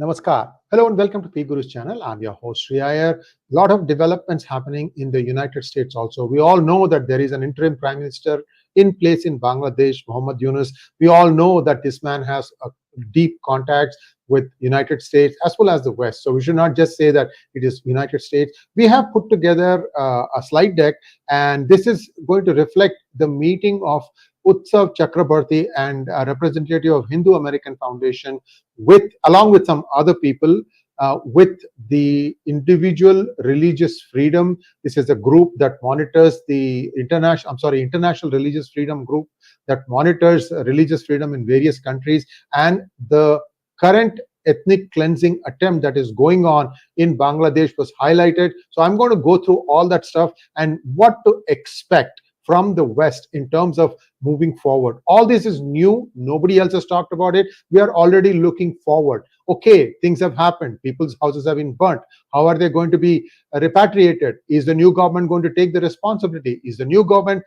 Namaskar. Hello and welcome to PGurus channel. I'm your host Sree Iyer. A lot of developments happening in the United States also. We all know that there is an interim prime minister in place in Bangladesh, Mohammed Yunus. We all know that this man has a deep contacts with United States as well as the West. So we should not just say that it is United States. We have put together a slide deck, and this is going to reflect the meeting of 𝗤𝙁𝙤 𝗪𝗧𝘃 and a representative of Hindu American Foundation along with some other people with the Individual Religious Freedom. This is a group that monitors the International Religious Freedom Group that monitors religious freedom in various countries, and the current ethnic cleansing attempt that is going on in Bangladesh was highlighted. So I'm going to go through all that stuff and what to expect from the West in terms of moving forward. All this is new. Nobody else has talked about it. We are already looking forward. Okay, things have happened. People's houses have been burnt. How are they going to be repatriated? Is the new government going to take the responsibility? Is the new government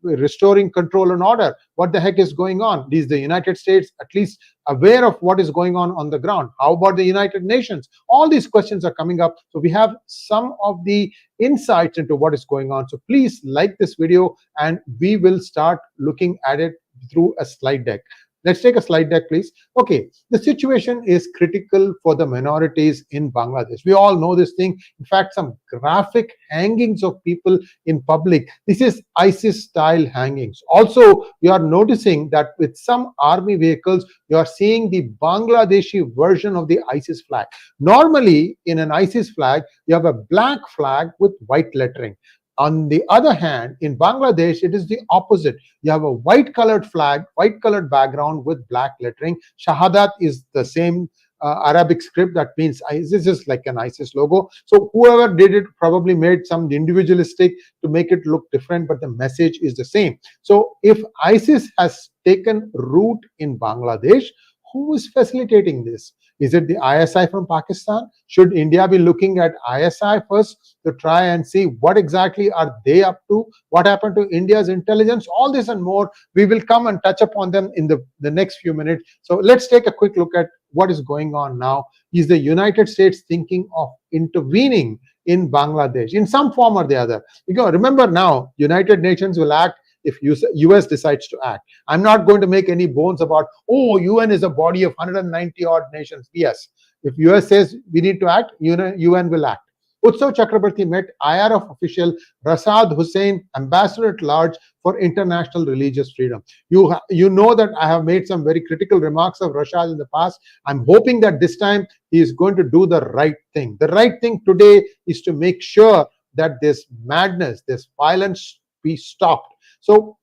restoring control and order? What the heck is going on? Is the United States at least aware of what is going on the ground? How about the United Nations? All these questions are coming up. So we have some of the insights into what is going on. So please like this video and we will start looking at it through a slide deck. Let's take a slide deck, please. Okay, the situation is critical for the minorities in Bangladesh. We all know this thing. In fact, some graphic hangings of people in public. This is ISIS-style hangings. Also, you are noticing that with some army vehicles, you are seeing the Bangladeshi version of the ISIS flag. Normally, in an ISIS flag, you have a black flag with white lettering. On the other hand, in Bangladesh, it is the opposite. You have a white colored flag, white colored background with black lettering. Shahadat is the same Arabic script. That means this is like an ISIS logo. So whoever did it probably made some individualistic to make it look different, but the message is the same. So if ISIS has taken root in Bangladesh, who is facilitating this? Is it the ISI from Pakistan? Should India be looking at ISI first to try and see what exactly are they up to? What happened to India's intelligence? All this and more, we will come and touch upon them in the next few minutes. So let's take a quick look at what is going on now. Is the United States thinking of intervening in Bangladesh in some form or the other? Remember now, United Nations will act if US decides to act. I'm not going to make any bones about, oh, UN is a body of 190 odd nations. Yes, if US says we need to act, UN will act. 𝗤𝙁𝙤 𝗪𝗧𝘃 met IRF official 𝗤𝙗𝑚 Hussain, Ambassador at Large for International Religious Freedom. You know that I have made some very critical remarks of 𝗤𝙗𝑚 in the past. I'm hoping that this time he is going to do the right thing. The right thing today is to make sure that this madness, this violence be stopped. So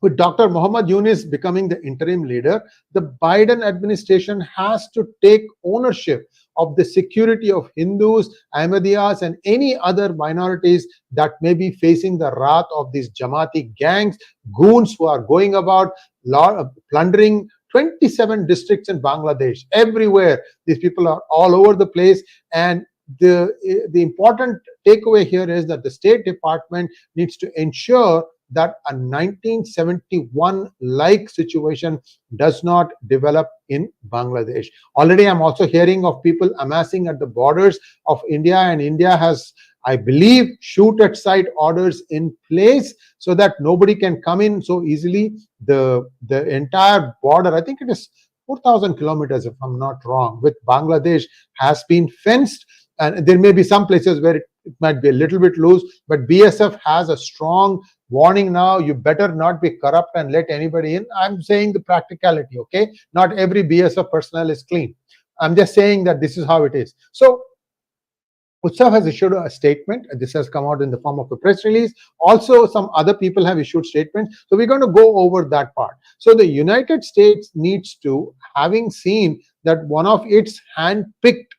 with Dr. Mohammed Yunus becoming the interim leader, the Biden administration has to take ownership of the security of Hindus, Ahmadiyas, and any other minorities that may be facing the wrath of these Jamaati gangs, goons who are going about plundering 27 districts in Bangladesh. Everywhere, these people are all over the place, and the important takeaway here is that the State Department needs to ensure that a 1971-like situation does not develop in Bangladesh. Already, I'm also hearing of people amassing at the borders of India, and India has, I believe, shoot-at-sight orders in place so that nobody can come in so easily. The entire border, I think it is 4,000 kilometers, if I'm not wrong, with Bangladesh has been fenced, and there may be some places where it might be a little bit loose, but BSF has a strong warning now. You better not be corrupt and let anybody in. I'm saying the practicality, okay? Not every BSF personnel is clean. I'm just saying that this is how it is. So 𝗤𝙁𝑚 has issued a statement. This has come out in the form of a press release. Also, some other people have issued statements. So we're going to go over that part. So the United States needs to, having seen that one of its handpicked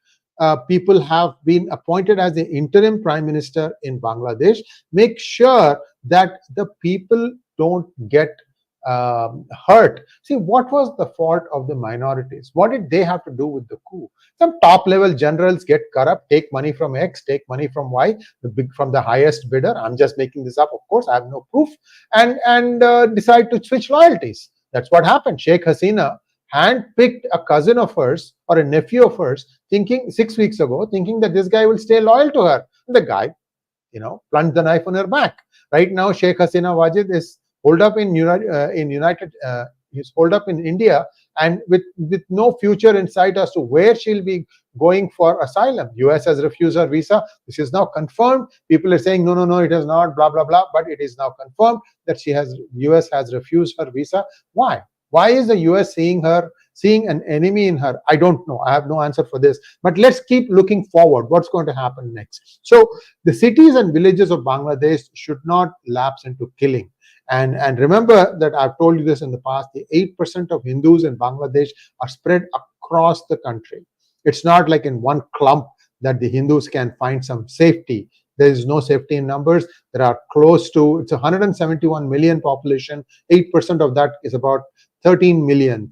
people have been appointed as the interim prime minister in Bangladesh, make sure that the people don't get hurt. See, what was the fault of the minorities? What did they have to do with the coup? Some top-level generals get corrupt, take money from X, take money from Y, from the highest bidder. I'm just making this up, of course, I have no proof, and decide to switch loyalties. That's what happened. Sheikh Hasina handpicked a cousin of hers or a nephew of hers, thinking 6 weeks ago, thinking that this guy will stay loyal to her. The guy, plunged the knife on her back. Right now, Sheikh Hasina Wajed is holed up in he's holed up in India, and with no future in sight as to where she'll be going for asylum. US has refused her visa. This is now confirmed. People are saying no, it has not, blah blah blah, but it is now confirmed that US has refused her visa. Why? Why is the US seeing an enemy in her? I don't know. I have no answer for this. But let's keep looking forward. What's going to happen next? So the cities and villages of Bangladesh should not lapse into killing. And remember that I've told you this in the past, the 8% of Hindus in Bangladesh are spread across the country. It's not like in one clump that the Hindus can find some safety. There is no safety in numbers. There are close to, it's 171 million population. 8% of that is about 13 million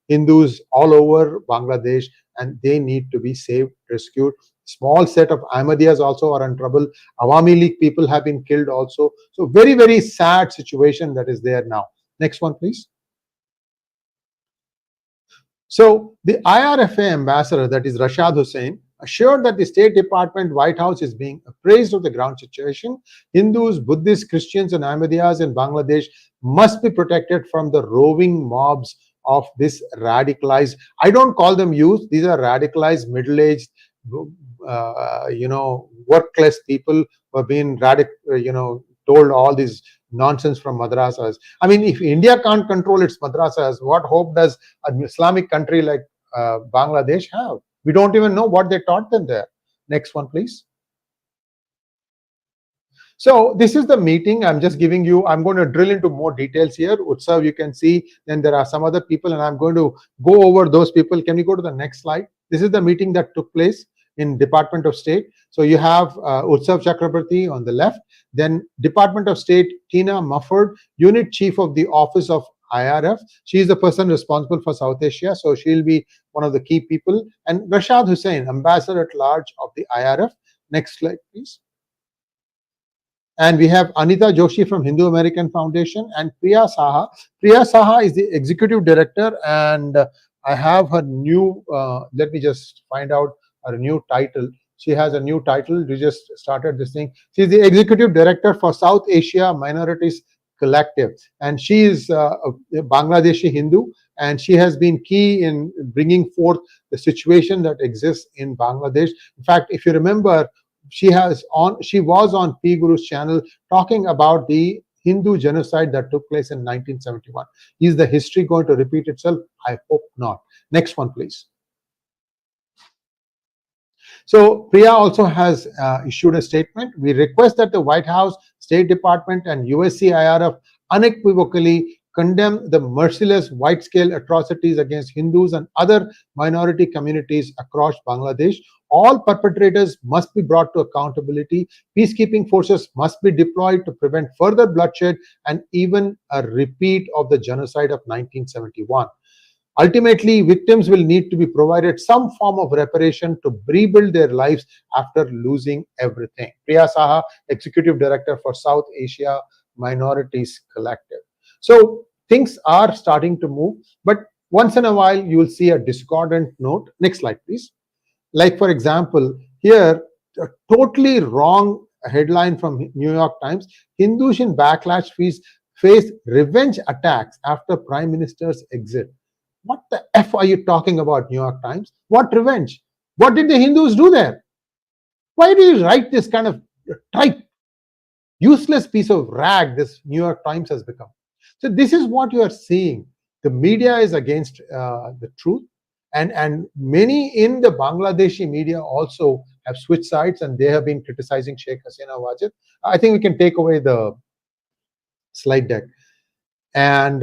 Hindus all over Bangladesh, and they need to be saved, rescued. Small set of Ahmadiyyas also are in trouble. Awami League people have been killed also. So very, very sad situation that is there now. Next one, please. So the IRFA ambassador, that is Rashad Hussain, assured that the State Department White House is being appraised of the ground situation. Hindus, Buddhists, Christians, and Ahmadiyyas in Bangladesh must be protected from the roving mobs of this radicalized, I don't call them youth, these are radicalized, middle-aged, work-class people who have been told all these nonsense from madrasas. I mean, if India can't control its madrasas, what hope does an Islamic country like Bangladesh have? We don't even know what they taught them there. Next one, please. So this is the meeting. I'm just giving you, I'm going to drill into more details here. Utsav, you can see, then there are some other people, and I'm going to go over those people. Can we go to the next slide? This is the meeting that took place in Department of State. So you have Utsav Chakrabarti on the left, then Department of State Tina Mufford, Unit Chief of the Office of IRF. She is the person responsible for South Asia, so she'll be one of the key people. And Rashad Hussain, Ambassador at Large of the IRF. Next slide, please. And we have Anita Joshi from Hindu American Foundation and Priya Saha. Priya Saha is the Executive Director, and I have her new, let me just find out her new title. She has a new title. We just started this thing. She's the Executive Director for South Asia Minorities Collective, and she is a Bangladeshi Hindu, and she has been key in bringing forth the situation that exists in Bangladesh. In fact, if you remember, she was on PGurus channel talking about the Hindu genocide that took place in 1971. Is the history going to repeat itself? I hope not. Next one, please. So Priya also has issued a statement. We request that the White House, State Department, and 𝗏𝗂𝐶 IRF unequivocally condemn the merciless wide-scale atrocities against Hindus and other minority communities across Bangladesh. All perpetrators must be brought to accountability. Peacekeeping forces must be deployed to prevent further bloodshed and even a repeat of the genocide of 1971. Ultimately, victims will need to be provided some form of reparation to rebuild their lives after losing everything. Priya Saha, Executive Director for South Asia Minorities Collective. So things are starting to move, but once in a while you will see a discordant note. Next slide, please. Like, for example, here, a totally wrong headline from New York Times: Hindus in backlash face revenge attacks after Prime Minister's exit. What the F are you talking about, New York Times? What revenge? What did the Hindus do there? Why do you write this kind of type? Useless piece of rag this New York Times has become. So this is what you are seeing. The media is against the truth. And many in the Bangladeshi media also have switched sides, and they have been criticizing Sheikh Hasina Wajed. I think we can take away the slide deck. And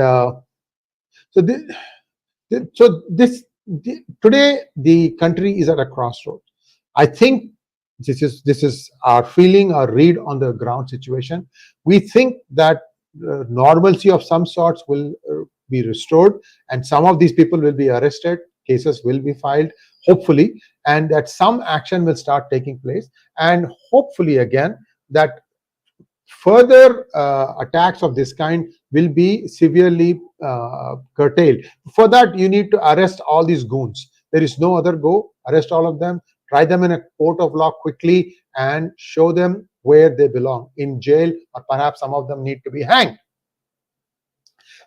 today the country is at a crossroads. I think this is our feeling, our read on the ground situation. We think that normalcy of some sorts will be restored, and some of these people will be arrested. Cases will be filed, hopefully, and that some action will start taking place, and hopefully again that further attacks of this kind will be severely curtailed. For that, you need to arrest all these goons. There is no other go. Arrest all of them, try them in a court of law quickly, and show them where they belong, in jail, or perhaps some of them need to be hanged.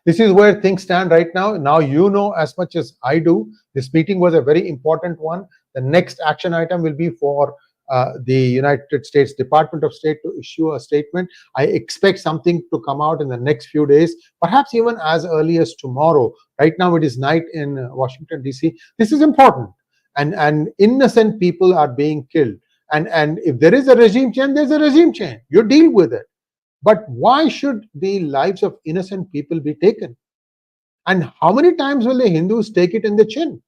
This is where things stand right now. Now you know as much as I do. This meeting was a very important one. The next action item will be for the United States Department of State to issue a statement. I expect something to come out in the next few days, perhaps even as early as tomorrow. Right now it is night in Washington, D.C. This is important. And innocent people are being killed. And if there is a regime change, there's a regime change. You deal with it. But why should the lives of innocent people be taken? And how many times will the Hindus take it in the chin?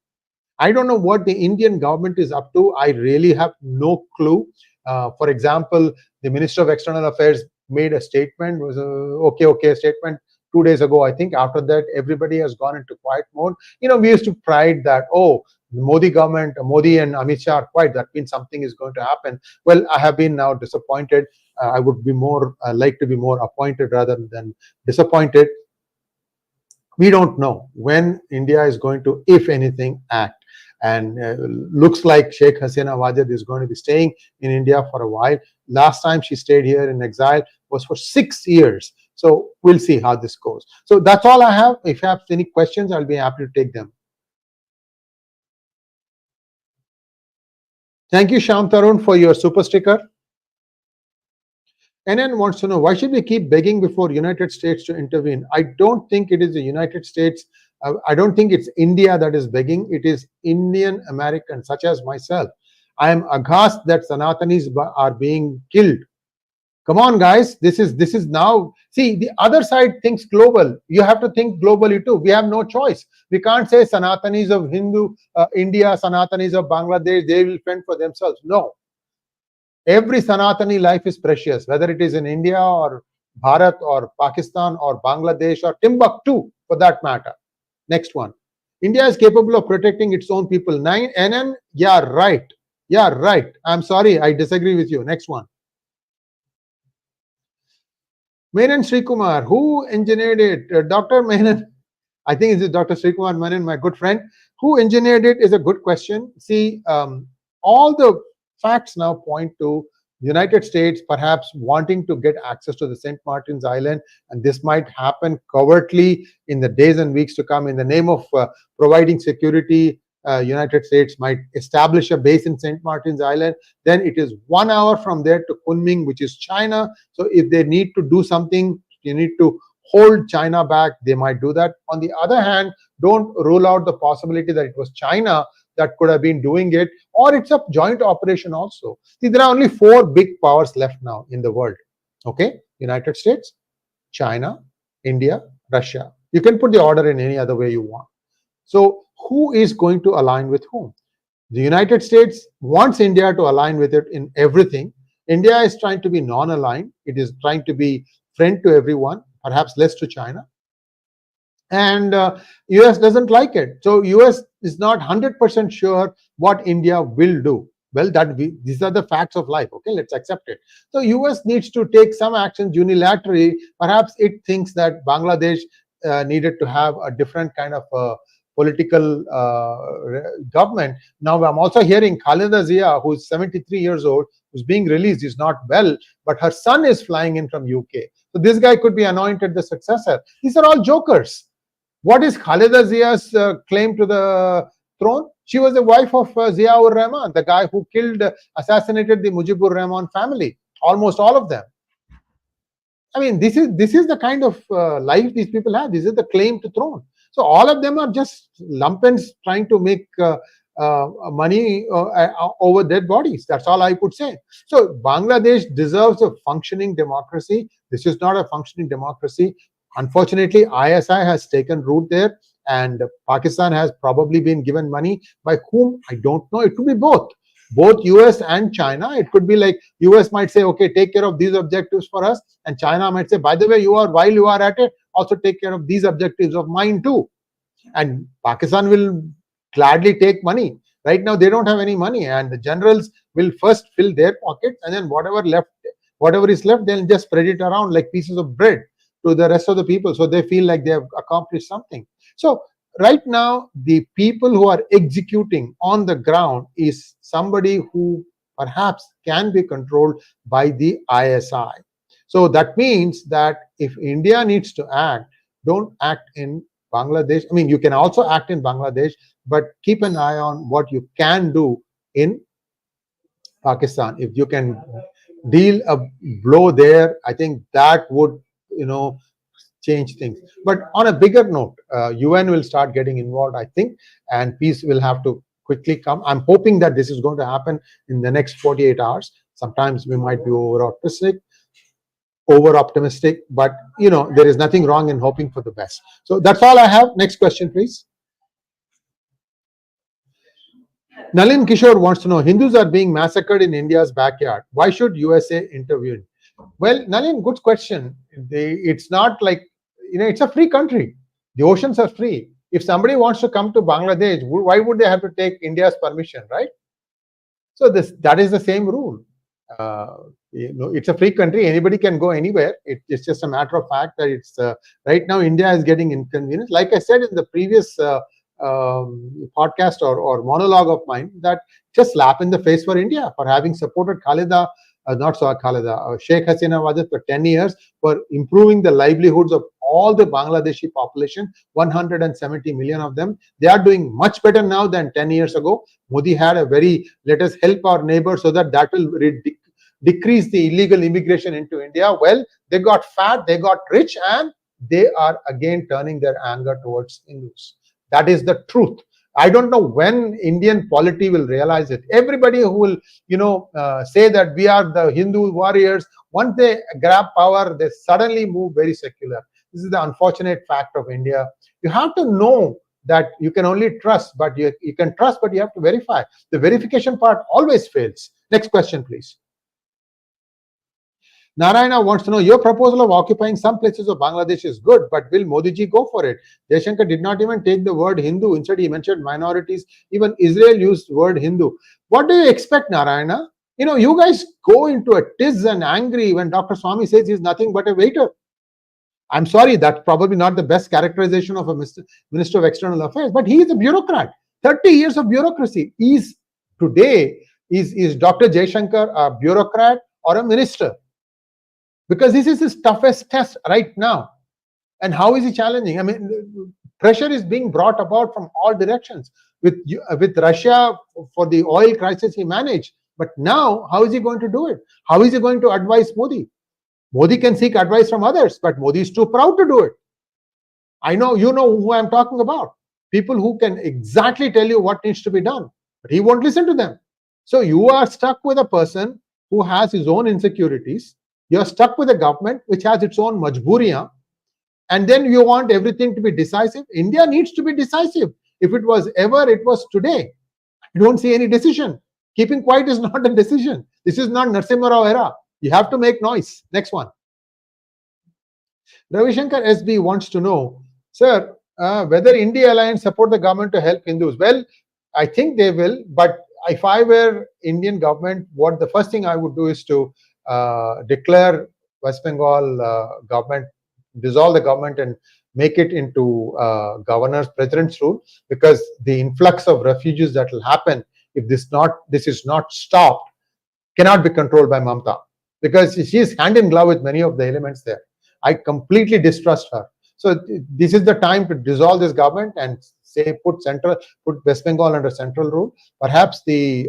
I don't know what the Indian government is up to. I really have no clue. For example, the Minister of External Affairs made a statement, was a okay statement 2 days ago, I think. After that, everybody has gone into quiet mode. You know, we used to pride that, oh, the Modi government, Modi and Amit Shah are quiet. That means something is going to happen. Well, I have been now disappointed. I would be more like to be more appointed rather than disappointed. We don't know when India is going to, if anything, act. And looks like Sheikh Hasina Wajed is going to be staying in India for a while. Last time she stayed here in exile was for 6 years. So we'll see how this goes. So that's all I have. If you have any questions, I'll be happy to take them. Thank you, Shyam Tarun, for your super sticker. NN wants to know, why should we keep begging before United States to intervene? I don't think it is the United States. I don't think it's India that is begging. It is Indian Americans, such as myself. I am aghast that Sanatanis are being killed. Come on, guys. This is now. See, the other side thinks global. You have to think globally too. We have no choice. We can't say Sanatanis of India, Sanatanis of Bangladesh, they will fend for themselves. No. Every Sanatani life is precious, whether it is in India or Bharat or Pakistan or Bangladesh or Timbuktu for that matter. Next one. India is capable of protecting its own people. 9 NN, yeah, right. Yeah, right. I'm sorry, I disagree with you. Next one. Menon Sri Kumar, who engineered it? Dr. Menon, I think it's Dr. Sri Kumar Menon, my good friend. Who engineered it is a good question. See, all the facts now point to the United States perhaps wanting to get access to the St. Martin's Island, and this might happen covertly in the days and weeks to come. In the name of providing security, United States might establish a base in St. Martin's Island. Then it is 1 hour from there to Kunming, which is China. So if they need to do something, you need to hold China back, they might do that. On the other hand, don't rule out the possibility that it was China that could have been doing it, or it's a joint operation also. See, there are only 4 big powers left now in the world. Okay? United States, China, India, Russia. You can put the order in any other way you want. So who is going to align with whom? The United States wants India to align with it in everything. India is trying to be non-aligned. It is trying to be friend to everyone, perhaps less to China. And US doesn't like it. So US is not 100% sure what India will do. Well, these are the facts of life. Okay, let's accept it. So US needs to take some actions unilaterally. Perhaps it thinks that Bangladesh needed to have a different kind of political government. Now, I'm also hearing Khaleda Zia, who's 73 years old, who's being released, is not well, but her son is flying in from UK. So this guy could be anointed the successor. These are all jokers. What is Khaleda Zia's claim to the throne? She was the wife of Zia-ur Rahman, the guy who assassinated the Mujibur Rahman family, almost all of them. I mean, this is the kind of life these people have. This is the claim to throne. So all of them are just lumpens trying to make money over dead bodies. That's all I could say. So Bangladesh deserves a functioning democracy. This is not a functioning democracy. Unfortunately, ISI has taken root there, and Pakistan has probably been given money. By whom? I don't know. It could be both US and China. It could be like US might say, okay, take care of these objectives for us, and China might say, by the way, while you are at it, also take care of these objectives of mine too. And Pakistan will gladly take money. Right now, they don't have any money, and the generals will first fill their pockets, and then whatever left whatever is left, they'll just spread it around like pieces of bread to the rest of the people, so they feel like they have accomplished something. So right now, the people who are executing on the ground is somebody who perhaps can be controlled by the ISI. So that means that if India needs to act, don't act in Bangladesh. I mean, you can also act in Bangladesh, but keep an eye on what you can do in Pakistan. If you can deal a blow there, I think that would, change things. But on a bigger note, UN will start getting involved, I think, and peace will have to quickly come. I'm hoping that this is going to happen in the next 48 hours. Sometimes we might be over optimistic, but there is nothing wrong in hoping for the best. So that's all I have. Next question, please. Nalin Kishore wants to know, Hindus are being massacred in India's backyard. Why should USA intervene? Well, Nalin, good question. It's not like, it's a free country. The oceans are free. If somebody wants to come to Bangladesh, why would they have to take India's permission, right? So that is the same rule. It's a free country. Anybody can go anywhere. It's just a matter of fact that it's right now India is getting inconvenienced. Like I said in the previous podcast or monologue of mine, that just slap in the face for India for having supported Sheikh Hasina Wajed for 10 years for improving the livelihoods of all the Bangladeshi population, 170 million of them. They are doing much better now than 10 years ago. Modi had a very, let us help our neighbors so that will decrease the illegal immigration into India. Well, they got fat, they got rich, and they are again turning their anger towards Hindus. That is the truth. I don't know when Indian polity will realize it. Everybody who will, say that we are the Hindu warriors, once they grab power, they suddenly move very secular. This is the unfortunate fact of India. You have to know that you can only trust, but you can trust, but you have to verify. The verification part always fails. Next question, please. Narayana wants to know, your proposal of occupying some places of Bangladesh is good, but will Modi ji go for it? Jaishankar did not even take the word Hindu. Instead, he mentioned minorities. Even Israel used the word Hindu. What do you expect, Narayana? You guys go into a tiz and angry when Dr. Swami says he's nothing but a waiter. I'm sorry, that's probably not the best characterization of a Minister of External Affairs, but he is a bureaucrat. 30 years of bureaucracy. Is Dr. Jaishankar a bureaucrat or a minister? Because this is his toughest test right now. And how is he challenging? I mean, pressure is being brought about from all directions. With Russia, for the oil crisis, he managed. But now, how is he going to do it? How is he going to advise Modi? Modi can seek advice from others, but Modi is too proud to do it. I know, you know who I'm talking about. People who can exactly tell you what needs to be done, but he won't listen to them. So you are stuck with a person who has his own insecurities. You're stuck with a government which has its own majburiyan, and then you want everything to be decisive. India needs to be decisive. If it was ever, it was today. I don't see any decision. Keeping quiet is not a decision. This is not Narasimha Rao era. You have to make noise. Next one. Ravi Shankar SB wants to know, sir, whether India Alliance support the government to help Hindus. Well, I think they will, but if I were Indian government, what the first thing I would do is to declare West Bengal government, dissolve the government and make it into president's rule, because the influx of refugees that will happen if this is not stopped cannot be controlled by Mamata, because she is hand in glove with many of the elements there. I completely distrust her. So this is the time to dissolve this government and say put West Bengal under central rule. Perhaps the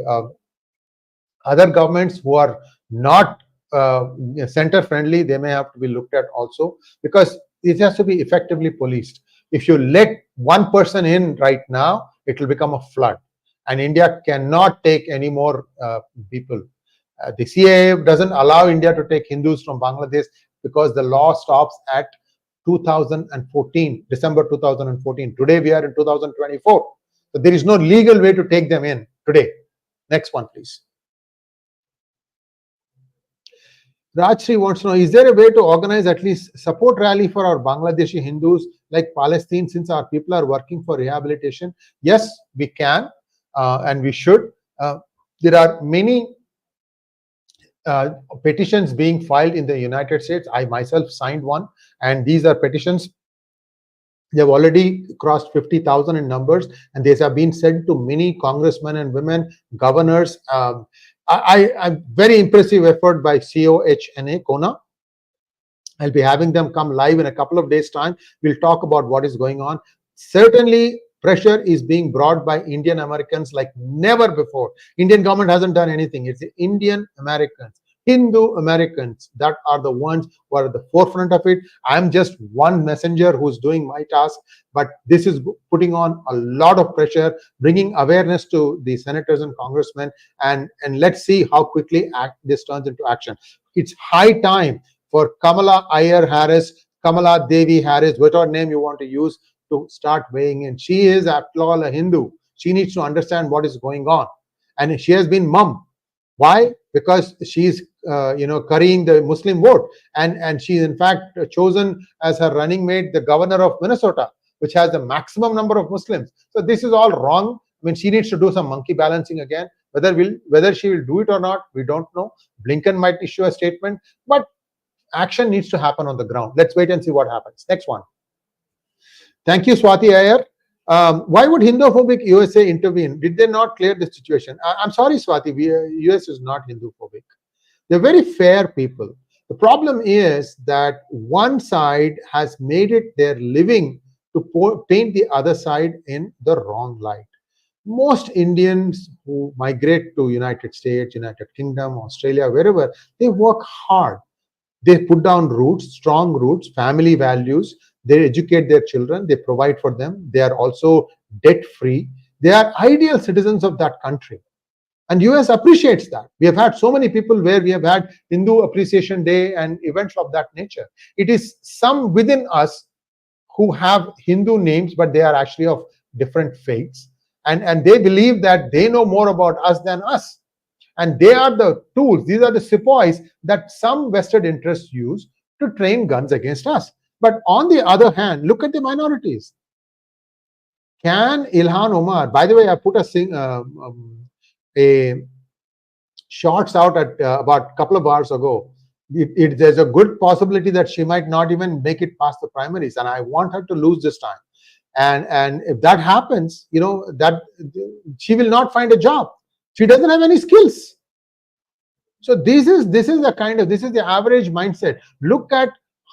other governments who are not center friendly, they may have to be looked at also, because it has to be effectively policed. If you let one person in right now, it will become a flood, and India cannot take any more people. The CAA doesn't allow India to take Hindus from Bangladesh because the law stops at 2014, December 2014. Today we are in 2024. So there is no legal way to take them in today. Next one, please. Rajshri wants to know, is there a way to organize at least support rally for our Bangladeshi Hindus like Palestine, since our people are working for rehabilitation? Yes, we can and we should. There are many petitions being filed in the United States. I myself signed one, and these are petitions. They have already crossed 50,000 in numbers, and these have been sent to many congressmen and women, governors. I'm very impressive effort by 𝗏𝗏𝘂𝘁𝑆. I'll be having them come live in a couple of days' time. We'll talk about what is going on. Certainly, pressure is being brought by Indian Americans like never before. Indian government hasn't done anything. It's the Indian Americans, Hindu Americans, that are the ones who are at the forefront of it. I'm just one messenger who's doing my task, but this is putting on a lot of pressure, bringing awareness to the senators and congressmen, and let's see how quickly this turns into action. It's high time for Kamala Iyer Harris, Kamala Devi Harris, whatever name you want to use, to start weighing in. She is, after all, a Hindu. She needs to understand what is going on, and she has been mum. Why? Because she's carrying the Muslim vote, and she's in fact chosen as her running mate the governor of Minnesota, which has the maximum number of Muslims. So this is all wrong. I mean, she needs to do some monkey balancing again. Whether she will do it or not, we don't know. Blinken might issue a statement, but action needs to happen on the ground. Let's wait and see what happens. Next one. Thank you, Sree Iyer. Why would hinduphobic USA intervene? Did they not clear the situation? I'm sorry, Swati, US is not hinduphobic. They're very fair people. The problem is that one side has made it their living to paint the other side in the wrong light. Most Indians who migrate to United States, United Kingdom, Australia, wherever, they work hard. They put down roots, strong roots, family values. They educate their children. They provide for them. They are also debt-free. They are ideal citizens of that country. And US appreciates that. We have had so many people where we have had Hindu Appreciation Day and events of that nature. It is some within us who have Hindu names, but they are actually of different faiths. And they believe that they know more about us than us. And they are the tools, these are the sepoys that some vested interests use to train guns against us. But on the other hand, look at the minorities. Can Ilhan Omar, by the way, I put a shorts out at about a couple of hours ago. There's a good possibility that she might not even make it past the primaries, and I want her to lose this time. And if that happens, that she will not find a job. She doesn't have any skills. So this is the average mindset. Look at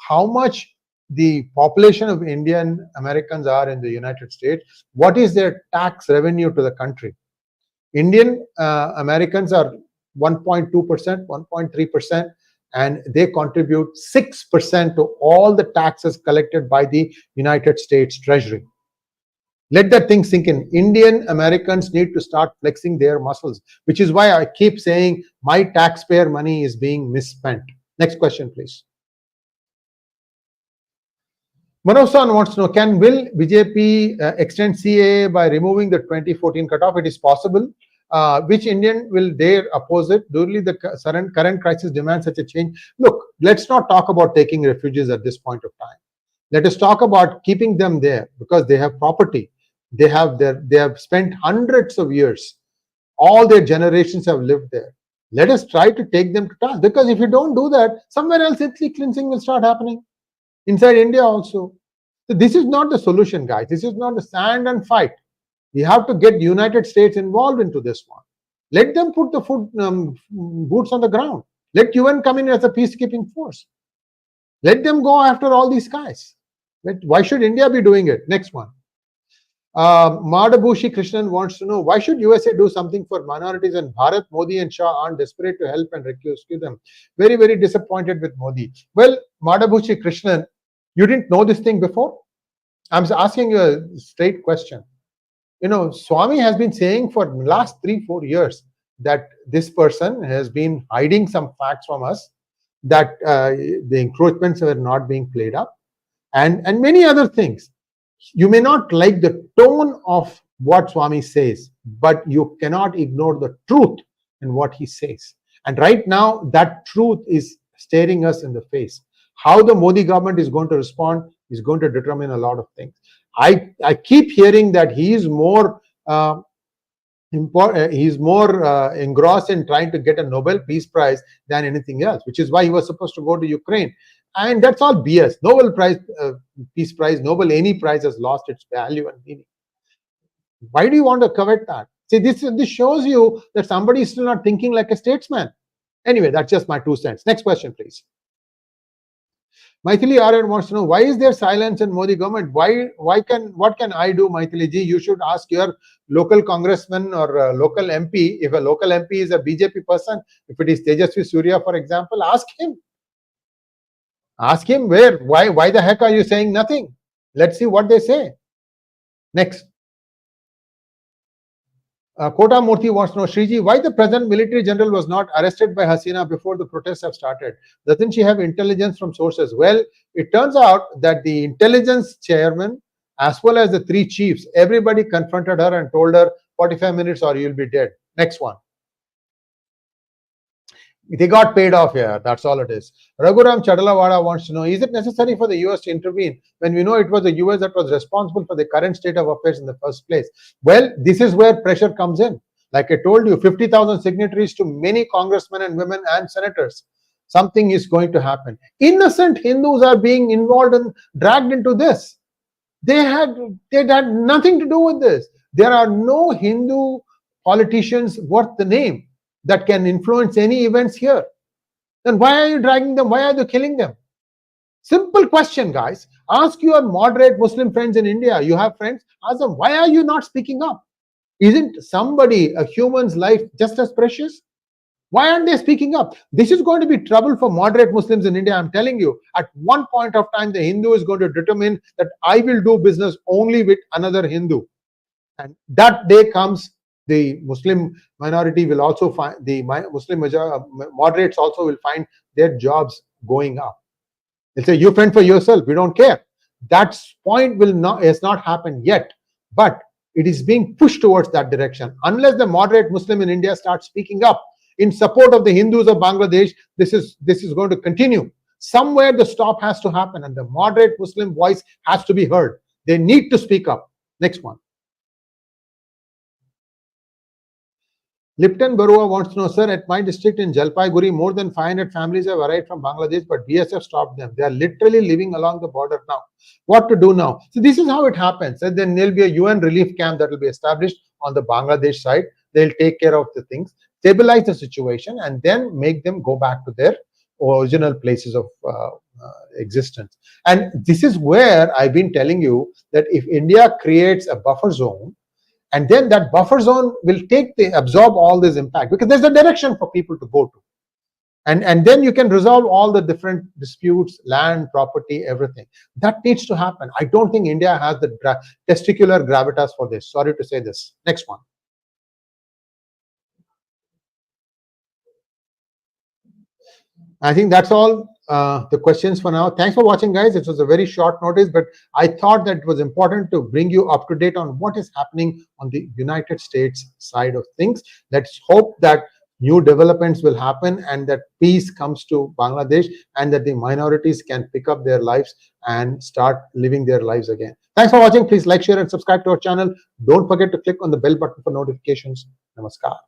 how much the population of Indian Americans are in the United States. What is their tax revenue to the country? Indian Americans are 1.2%, 1.3%, and they contribute 6% to all the taxes collected by the United States Treasury. Let that thing sink in. Indian Americans need to start flexing their muscles, which is why I keep saying my taxpayer money is being misspent. Next question, please. Manosan wants to know, will BJP extend CAA by removing the 2014 cutoff? It is possible. Which Indian will dare oppose it? Duly the current crisis demands such a change. Look, let's not talk about taking refugees at this point of time. Let us talk about keeping them there because they have property. They have spent hundreds of years. All their generations have lived there. Let us try to take them to task, because if you don't do that, somewhere else ethnic cleansing will start happening. Inside India also. So this is not the solution, guys. This is not the stand and fight. We have to get the United States involved into this one. Let them put the boots on the ground. Let UN come in as a peacekeeping force. Let them go after all these guys. Why should India be doing it? Next one. Madabushi Krishnan wants to know, why should USA do something for minorities and Bharat, Modi and Shah aren't desperate to help and rescue them? Very, very disappointed with Modi. Well, Madabushi Krishnan, you didn't know this thing before? I'm asking you a straight question. Swami has been saying for the last 3-4 years that this person has been hiding some facts from us, that the encroachments were not being played up, and many other things. You may not like the tone of what Swami says, but you cannot ignore the truth in what he says. And right now, that truth is staring us in the face. How the Modi government is going to respond is going to determine a lot of things. I keep hearing that he is more he's more engrossed in trying to get a Nobel Peace Prize than anything else, which is why he was supposed to go to Ukraine. And that's all BS. Nobel Prize, Peace Prize, Nobel any prize has lost its value and meaning. Why do you want to covet that? See, this shows you that somebody is still not thinking like a statesman. Anyway, that's just my 2 cents. Next question, please. Maithili Aryan wants to know, why is there silence in Modi government? What can I do, Maithili ji? You should ask your local congressman or local MP. If a local MP is a BJP person, if it is Tejasvi Surya, for example, ask him. Ask him why the heck are you saying nothing? Let's see what they say. Next. Kota Murthy wants to know, Shriji, why the present military general was not arrested by Hasina before the protests have started? Doesn't she have intelligence from sources? Well, it turns out that the intelligence chairman, as well as the 3 chiefs, everybody confronted her and told her 45 minutes or you'll be dead. Next one. They got paid off here. That's all it is. Raghuram Chadalawada wants to know, is it necessary for the US to intervene when we know it was the US that was responsible for the current state of affairs in the first place? Well, this is where pressure comes in. Like I told you, 50,000 signatories to many congressmen and women and senators. Something is going to happen. Innocent Hindus are being involved and dragged into this. They had nothing to do with this. There are no Hindu politicians worth the name that can influence any events here. Then why are you dragging them? Why are you killing them? Simple question, guys. Ask your moderate Muslim friends in India. You have friends? Ask them, why are you not speaking up? Isn't somebody, a human's life, just as precious? Why aren't they speaking up? This is going to be trouble for moderate Muslims in India. I'm telling you, at one point of time, the Hindu is going to determine that I will do business only with another Hindu. And that day comes, the Muslim minority will also find, the Muslim moderates also will find their jobs going up. They'll say, you fend for yourself, we don't care. That point has not happened yet, but it is being pushed towards that direction. Unless the moderate Muslim in India starts speaking up in support of the Hindus of Bangladesh, this is going to continue. Somewhere the stop has to happen and the moderate Muslim voice has to be heard. They need to speak up. Next one. Lipton Barua wants to know, sir, at my district in 𝗤𝙧𝙤𝘀𝘀, more than 500 families have arrived from Bangladesh, but BSF stopped them. They are literally living along the border now. What to do now? So this is how it happens. And then there'll be a UN relief camp that will be established on the Bangladesh side. They'll take care of the things, stabilize the situation, and then make them go back to their original places of existence. And this is where I've been telling you that if India creates a buffer zone, and then that buffer zone will absorb all this impact, because there's a direction for people to go to. And then you can resolve all the different disputes, land, property, everything. That needs to happen. I don't think India has the testicular gravitas for this. Sorry to say this. Next one. I think that's all the questions for now. Thanks for watching, guys. It was a very short notice, but I thought that it was important to bring you up to date on what is happening on the United States side of things. Let's hope that new developments will happen and that peace comes to Bangladesh and that the minorities can pick up their lives and start living their lives again. Thanks for watching. Please like, share, and subscribe to our channel. Don't forget to click on the bell button for notifications. Namaskar.